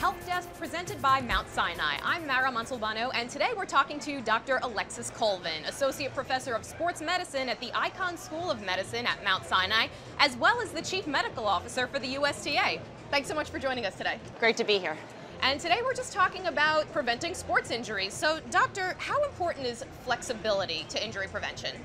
Health Desk presented by Mount Sinai. I'm Mara Montalbano, and today we're talking to Dr. Alexis Colvin, Associate Professor of Sports Medicine at the Icahn School of Medicine at Mount Sinai, as well as the Chief Medical Officer for the USTA. Thanks so much for joining us today. Great to be here. And today we're just talking about preventing sports injuries. So, Doctor, how important is flexibility to injury prevention?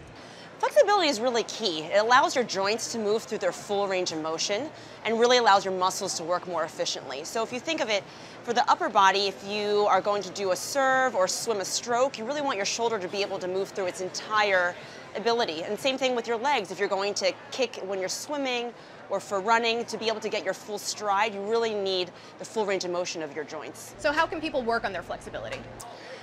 Flexibility is really key. It allows your joints to move through their full range of motion and really allows your muscles to work more efficiently. So if you think of it, for the upper body, if you are going to do a serve or swim a stroke, you really want your shoulder to be able to move through its entire ability. And same thing with your legs. If you're going to kick when you're swimming or for running, to be able to get your full stride, you really need the full range of motion of your joints. So how can people work on their flexibility?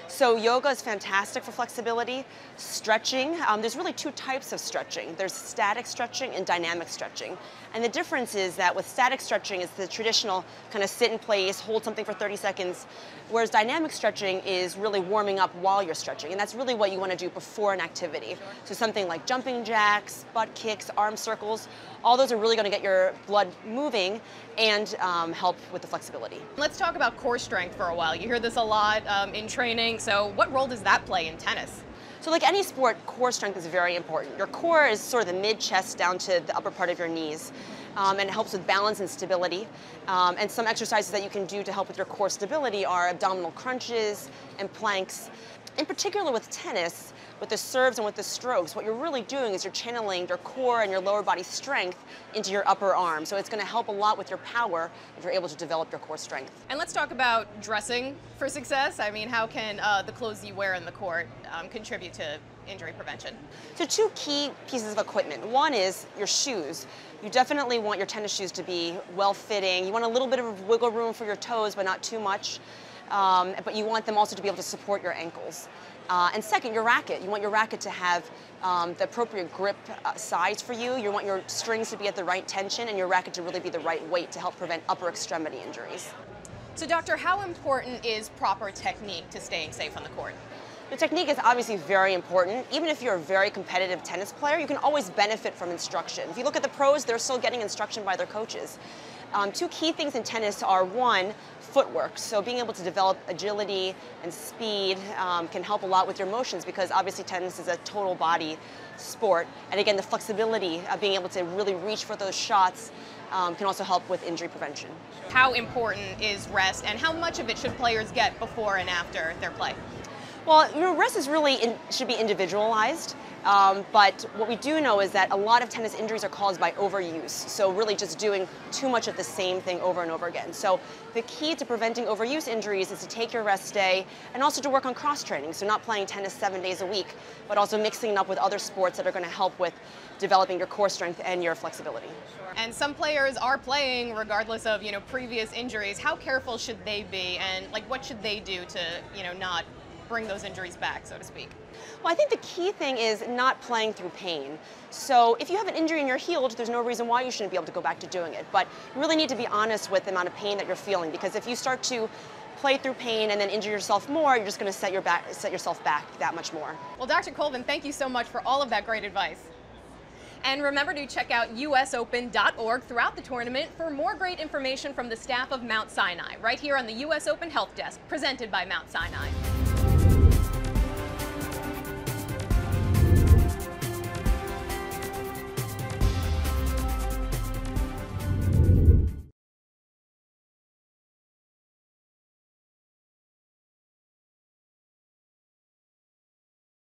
So yoga is fantastic for flexibility. Stretching, there's really two types of stretching. There's static stretching and dynamic stretching. And the difference is that with static stretching, it's the traditional kind of sit in place, hold something for 30 seconds, whereas dynamic stretching is really warming up while you're stretching. And that's really what you want to do before an activity. So something like jumping jacks, butt kicks, arm circles, all those are really going to get your blood moving and help with the flexibility. Let's talk about core strength for a while. You hear this a lot in training. So what role does that play in tennis? So like any sport, core strength is very important. Your core is sort of the mid-chest down to the upper part of your knees. And it helps with balance and stability. And some exercises that you can do to help with your core stability are abdominal crunches and planks. In particular with tennis, with the serves and with the strokes, what you're really doing is you're channeling your core and your lower body strength into your upper arm. So it's going to help a lot with your power if you're able to develop your core strength. And let's talk about dressing for success. I mean, how can the clothes you wear in the court contribute to injury prevention? So two key pieces of equipment. One is your shoes. You definitely want your tennis shoes to be well-fitting. You want a little bit of wiggle room for your toes, but not too much. But you want them also to be able to support your ankles. And second, your racket. You want your racket to have the appropriate grip size for you. You want your strings to be at the right tension and your racket to really be the right weight to help prevent upper extremity injuries. So, Doctor, how important is proper technique to staying safe on the court? The technique is obviously very important. Even if you're a very competitive tennis player, you can always benefit from instruction. If you look at the pros, they're still getting instruction by their coaches. Two key things in tennis are, one, footwork. So being able to develop agility and speed can help a lot with your motions because obviously tennis is a total body sport. And again, the flexibility of being able to really reach for those shots can also help with injury prevention. How important is rest and how much of it should players get before and after their play? Well, rest is really should be individualized, but what we do know is that a lot of tennis injuries are caused by overuse, so really just doing too much of the same thing over and over again. So the key to preventing overuse injuries is to take your rest day and also to work on cross-training, so not playing tennis 7 days a week, but also mixing it up with other sports that are going to help with developing your core strength and your flexibility. And some players are playing regardless of, previous injuries. How careful should they be, and what should they do to, not bring those injuries back, so to speak? Well, I think the key thing is not playing through pain. So if you have an injury and you're healed, there's no reason why you shouldn't be able to go back to doing it. But you really need to be honest with the amount of pain that you're feeling, because if you start to play through pain and then injure yourself more, you're just going to set yourself back that much more. Well, Dr. Colvin, thank you so much for all of that great advice. And remember to check out usopen.org throughout the tournament for more great information from the staff of Mount Sinai, right here on the US Open Health Desk, presented by Mount Sinai.